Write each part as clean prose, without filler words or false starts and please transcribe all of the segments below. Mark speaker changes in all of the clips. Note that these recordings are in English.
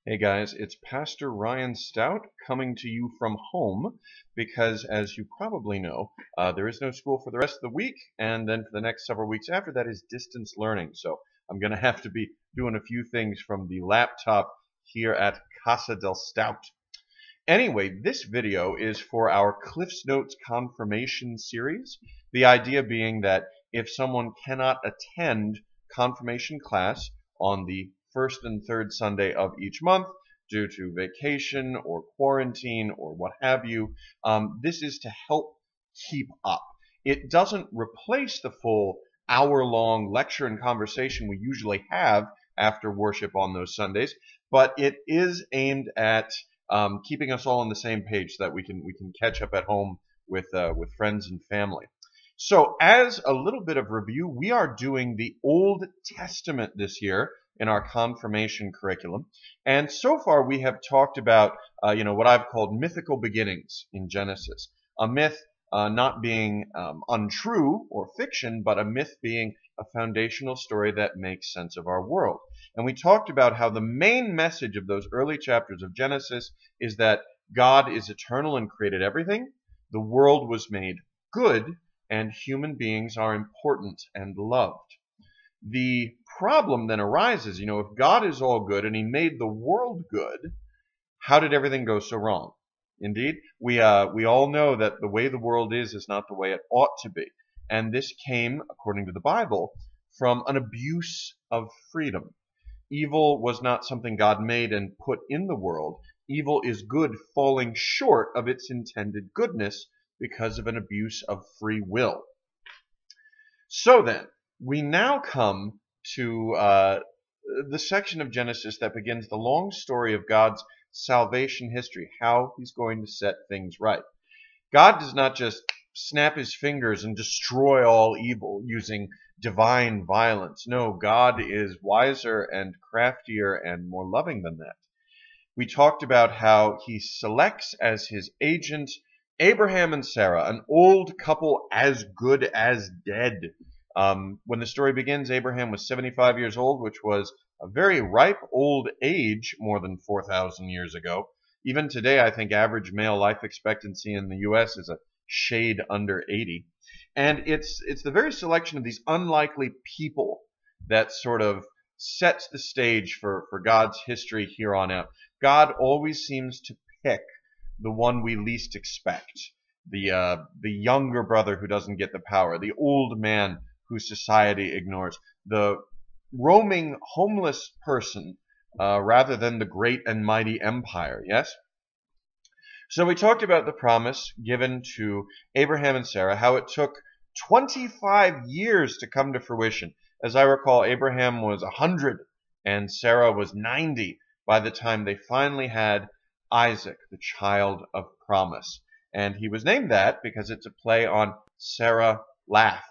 Speaker 1: Hey guys, it's Pastor Ryan Stout coming to you from home because, as you probably know, there is no school for the rest of the week, and then for the next several weeks after that is distance learning. So I'm going to have to be doing a few things from the laptop here at Casa del Stout. Anyway, this video is for our Cliff's Notes confirmation series. The idea being that if someone cannot attend confirmation class on the first and third Sunday of each month due to vacation or quarantine or what have you, this is to help keep up. It doesn't replace the full hour-long lecture and conversation we usually have after worship on those Sundays, but it is aimed at keeping us all on the same page so that we can catch up at home with friends and family. So, as a little bit of review, we are doing the Old Testament this year in our confirmation curriculum, and so far we have talked about what I've called mythical beginnings in Genesis. A myth not being untrue or fiction, but a myth being a foundational story that makes sense of our world. And we talked about how the main message of those early chapters of Genesis is that God is eternal and created everything. The world was made good, and human beings are important and loved. The problem then arises, if God is all good and he made the world good, how did everything go so wrong? Indeed, we all know that the way the world is not the way it ought to be. And this came, according to the Bible, from an abuse of freedom. Evil was not something God made and put in the world. Evil is good falling short of its intended goodness because of an abuse of free will. So then, we now come to the section of Genesis that begins the long story of God's salvation history, how he's going to set things right. God does not just snap his fingers and destroy all evil using divine violence. No, God is wiser and craftier and more loving than that. We talked about how he selects as his agent Abraham and Sarah, an old couple as good as dead. When the story begins, Abraham was 75 years old, which was a very ripe old age more than 4,000 years ago. Even today, I think average male life expectancy in the U.S. is a shade under 80. And it's the very selection of these unlikely people that sort of sets the stage for God's history here on out. God always seems to pick the one we least expect. The younger brother who doesn't get the power, the old man who society ignores, the roaming homeless person rather than the great and mighty empire, yes? So we talked about the promise given to Abraham and Sarah, how it took 25 years to come to fruition. As I recall, Abraham was 100 and Sarah was 90 by the time they finally had Isaac, the child of promise. And he was named that because it's a play on Sarah laughed.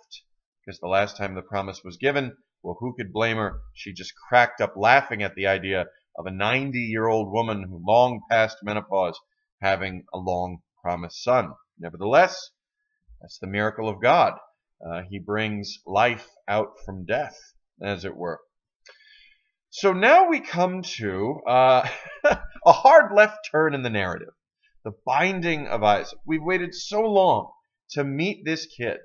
Speaker 1: Because the last time the promise was given, well, who could blame her? She just cracked up laughing at the idea of a 90-year-old woman who long passed menopause having a long promised son. Nevertheless, that's the miracle of God. He brings life out from death, as it were. So now we come to a hard left turn in the narrative. The binding of Isaac. We've waited so long to meet this kid.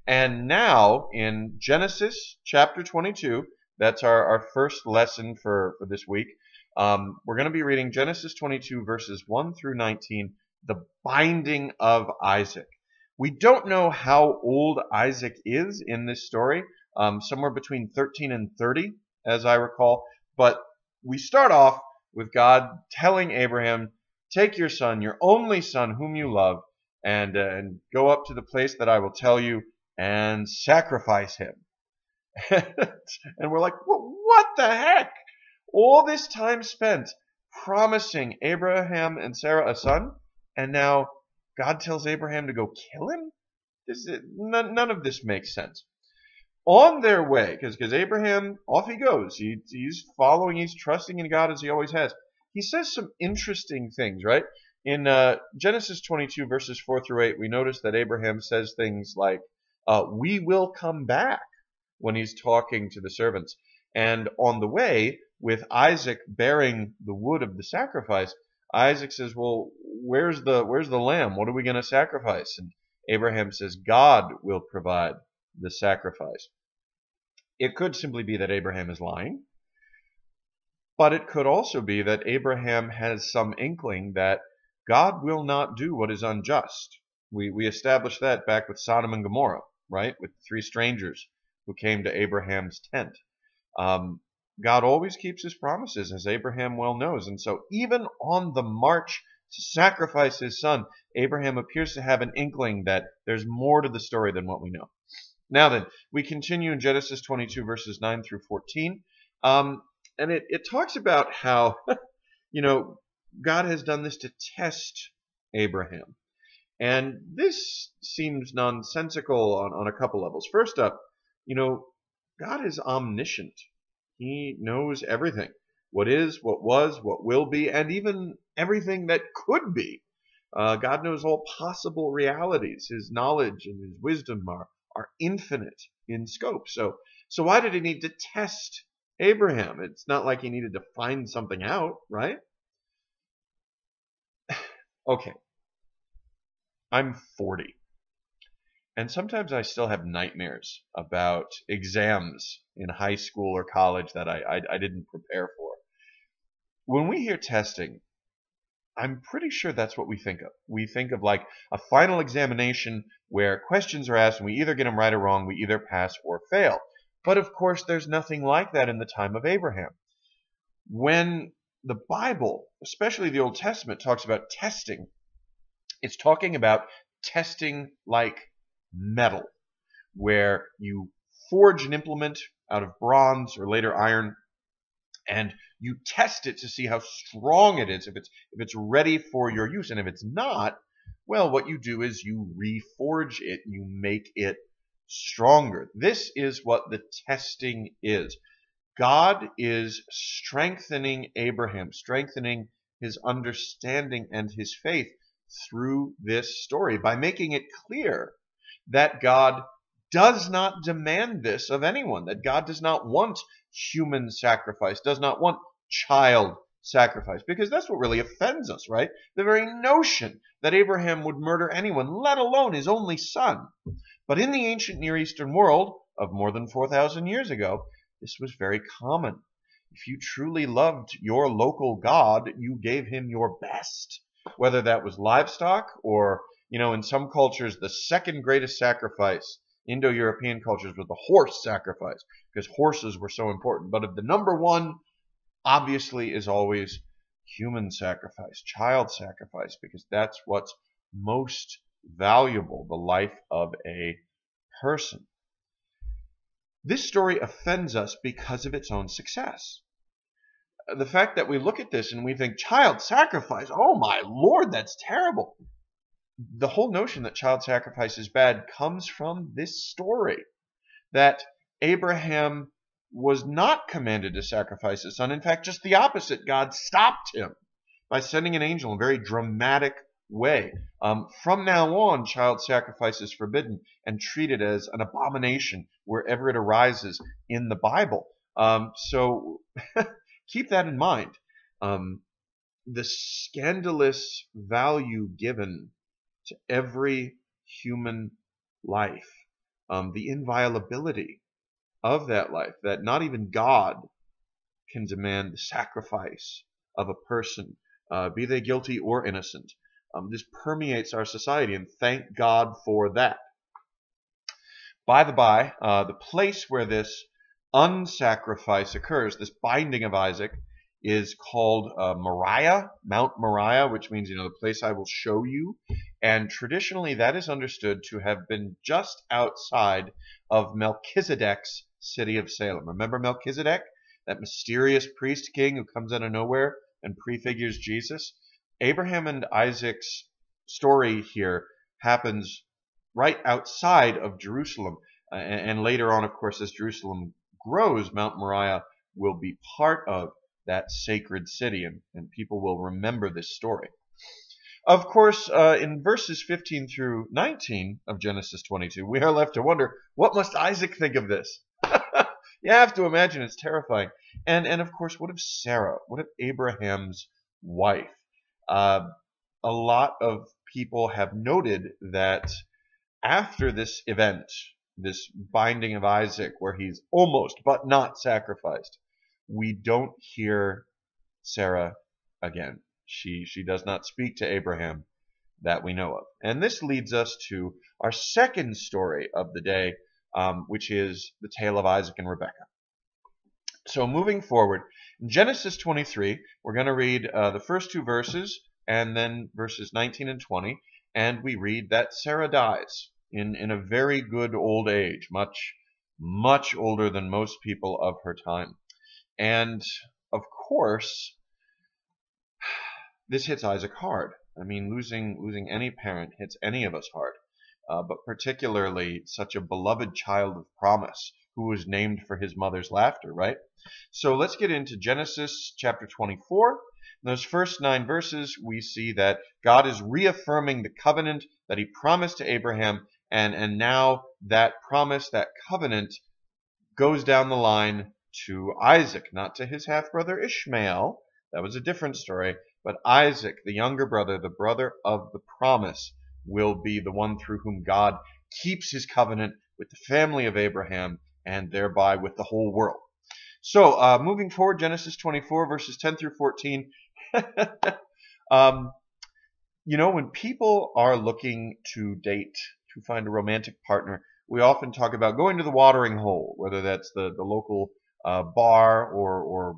Speaker 1: And now in Genesis chapter 22, that's our first lesson for this week, we're going to be reading Genesis 22 verses 1 through 19, the binding of Isaac. We don't know how old Isaac is in this story, somewhere between 13 and 30, as I recall. But we start off with God telling Abraham, take your son, your only son whom you love, and go up to the place that I will tell you and sacrifice him. And we're like, what the heck? All this time spent promising Abraham and Sarah a son, and now God tells Abraham to go kill him? None of this makes sense. On their way, because Abraham, off he goes. He's following, he's trusting in God as he always has. He says some interesting things, right? In Genesis 22, verses 4 through 8, we notice that Abraham says things like, we will come back, when he's talking to the servants. And on the way, with Isaac bearing the wood of the sacrifice, Isaac says, well, where's the lamb? What are we going to sacrifice? And Abraham says, God will provide the sacrifice. It could simply be that Abraham is lying, but it could also be that Abraham has some inkling that God will not do what is unjust. We established that back with Sodom and Gomorrah, right? With the three strangers who came to Abraham's tent. God always keeps his promises, as Abraham well knows. And so even on the march to sacrifice his son, Abraham appears to have an inkling that there's more to the story than what we know. Now then, we continue in Genesis 22, verses 9 through 14. And it talks about how, God has done this to test Abraham. And this seems nonsensical on a couple levels. First up, God is omniscient. He knows everything. What is, what was, what will be, and even everything that could be. God knows all possible realities. His knowledge and his wisdom are infinite in scope. So why did he need to test Abraham? It's not like he needed to find something out, right? Okay. I'm 40. And sometimes I still have nightmares about exams in high school or college that I didn't prepare for. When we hear testing, I'm pretty sure that's what we think of. We think of like a final examination where questions are asked and we either get them right or wrong, we either pass or fail. But of course, there's nothing like that in the time of Abraham. When the Bible, especially the Old Testament, talks about testing, it's talking about testing like metal, where you forge an implement out of bronze or later iron, and you test it to see how strong it is, if it's ready for your use. And if it's not, well, what you do is you reforge it, you make it stronger. This is what the testing is. God is strengthening Abraham, strengthening his understanding and his faith through this story by making it clear that God does not demand this of anyone, that God does not want human sacrifice, does not want child sacrifice, because that's what really offends us, right? The very notion that Abraham would murder anyone, let alone his only son. But in the ancient Near Eastern world of more than 4,000 years ago, this was very common. If you truly loved your local god, you gave him your best, whether that was livestock or, in some cultures, the second greatest sacrifice, Indo-European cultures, was the horse sacrifice, because horses were so important. But of the number one, obviously, is always human sacrifice, child sacrifice, because that's what's most valuable, the life of a person. This story offends us because of its own success. The fact that we look at this and we think, child sacrifice, oh my Lord, that's terrible. The whole notion that child sacrifice is bad comes from this story, that Abraham was not commanded to sacrifice his son. In fact, just the opposite. God stopped him by sending an angel in a very dramatic way. From now on, child sacrifice is forbidden and treated as an abomination wherever it arises in the Bible. So keep that in mind. The scandalous value given to every human life, the inviolability of that life, that not even God can demand the sacrifice of a person, be they guilty or innocent. This permeates our society, and thank God for that. By the by, the place where this unsacrifice occurs, this binding of Isaac, is called Moriah, Mount Moriah, which means, the place I will show you. And traditionally, that is understood to have been just outside of Melchizedek's city of Salem. Remember Melchizedek, that mysterious priest king who comes out of nowhere and prefigures Jesus? Abraham and Isaac's story here happens right outside of Jerusalem. And later on, of course, as Jerusalem grows, Mount Moriah will be part of that sacred city, and people will remember this story. Of course, in verses 15 through 19 of Genesis 22, we are left to wonder, what must Isaac think of this? You have to imagine it's terrifying. And of course, what of Sarah? What of Abraham's wife? Uh, a lot of people have noted that after this event, this binding of Isaac, where he's almost but not sacrificed, we don't hear Sarah again. She does not speak to Abraham that we know of. And this leads us to our second story of the day, which is the tale of Isaac and Rebekah. So moving forward, in Genesis 23, we're going to read the first two verses and then verses 19 and 20, and we read that Sarah dies in a very good old age, much older than most people of her time. And of course, this hits Isaac hard. I mean, losing any parent hits any of us hard, but particularly such a beloved child of promise who was named for his mother's laughter, right? So let's get into Genesis chapter 24. In those first 9 verses, we see that God is reaffirming the covenant that he promised to Abraham, and now that promise, that covenant, goes down the line to Isaac, not to his half-brother Ishmael. That was a different story. But Isaac, the younger brother, the brother of the promise, will be the one through whom God keeps his covenant with the family of Abraham and thereby with the whole world. So moving forward, Genesis 24, verses 10 through 14. When people are looking to date, to find a romantic partner, we often talk about going to the watering hole, whether that's the local bar or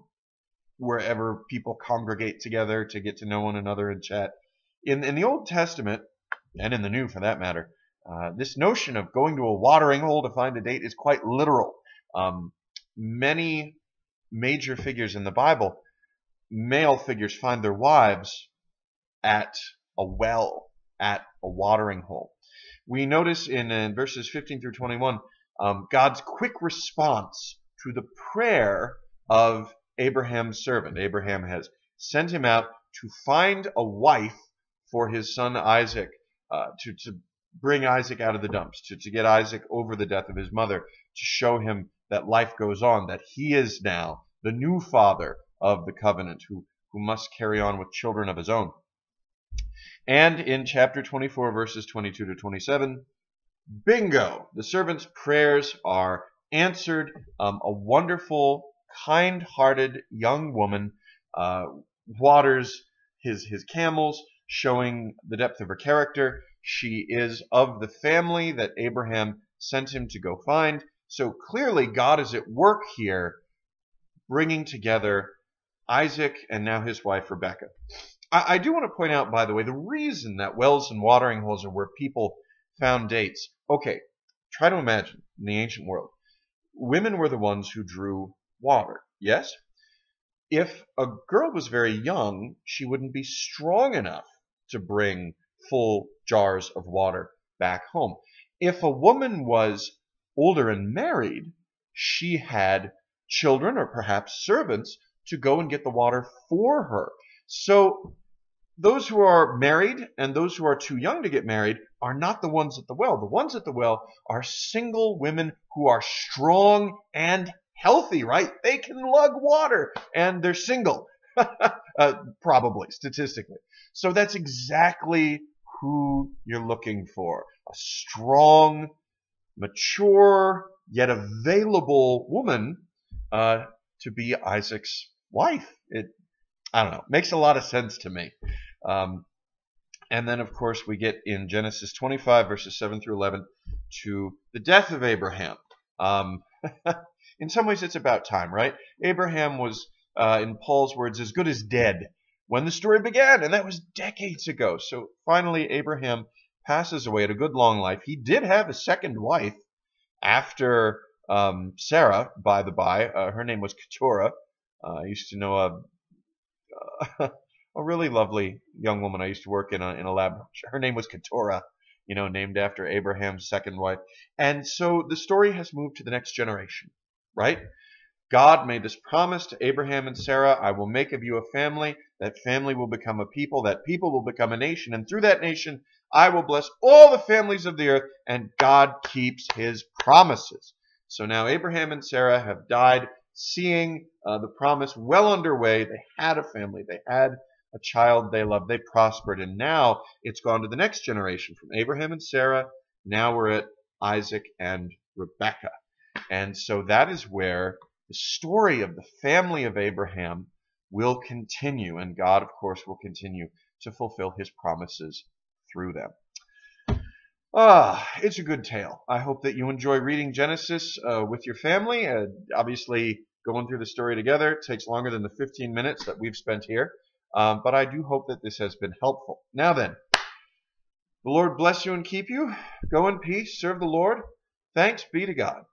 Speaker 1: wherever people congregate together to get to know one another and chat. In the Old Testament, and in the New for that matter, this notion of going to a watering hole to find a date is quite literal. Many major figures in the Bible, male figures, find their wives at a well, at a watering hole. We notice in verses 15 through 21, God's quick response to the prayer of Abraham's servant. Abraham has sent him out to find a wife for his son Isaac, to bring Isaac out of the dumps, to get Isaac over the death of his mother, to show him that life goes on, that he is now the new father of the covenant who must carry on with children of his own. And in chapter 24, verses 22 to 27, bingo! The servant's prayers are answered. A wonderful, kind-hearted young woman waters his camels, showing the depth of her character. She is of the family that Abraham sent him to go find. So clearly God is at work here, bringing together Isaac and now his wife Rebekah. I do want to point out, by the way, the reason that wells and watering holes are where people found dates. Okay, try to imagine in the ancient world, women were the ones who drew water, yes? If a girl was very young, she wouldn't be strong enough to bring full jars of water back home. If a woman was older and married, she had children or perhaps servants to go and get the water for her. So those who are married and those who are too young to get married are not the ones at the well. The ones at the well are single women who are strong and healthy, right? They can lug water and they're single, probably, statistically. So that's exactly who you're looking for. A strong, mature, yet available woman to be Isaac's wife. I don't know, makes a lot of sense to me. And then, of course, we get in Genesis 25, verses 7 through 11, to the death of Abraham. In some ways, it's about time, right? Abraham was, in Paul's words, as good as dead when the story began, and that was decades ago. So finally, Abraham passes away at a good long life. He did have a second wife after Sarah, by the by. Her name was Keturah. I used to know a really lovely young woman I used to work in a lab. Her name was Keturah, named after Abraham's second wife. And so the story has moved to the next generation, right? God made this promise to Abraham and Sarah: I will make of you a family. That family will become a people. That people will become a nation. And through that nation, I will bless all the families of the earth. And God keeps his promises. So now Abraham and Sarah have died, seeing the promise well underway. They had a family. They had a child they loved. They prospered. And now it's gone to the next generation from Abraham and Sarah. Now we're at Isaac and Rebekah. And so that is where the story of the family of Abraham will continue. And God, of course, will continue to fulfill his promises through them. It's a good tale. I hope that you enjoy reading Genesis with your family. Obviously, going through the story together takes longer than the 15 minutes that we've spent here. But I do hope that this has been helpful. Now then, the Lord bless you and keep you. Go in peace. Serve the Lord. Thanks be to God.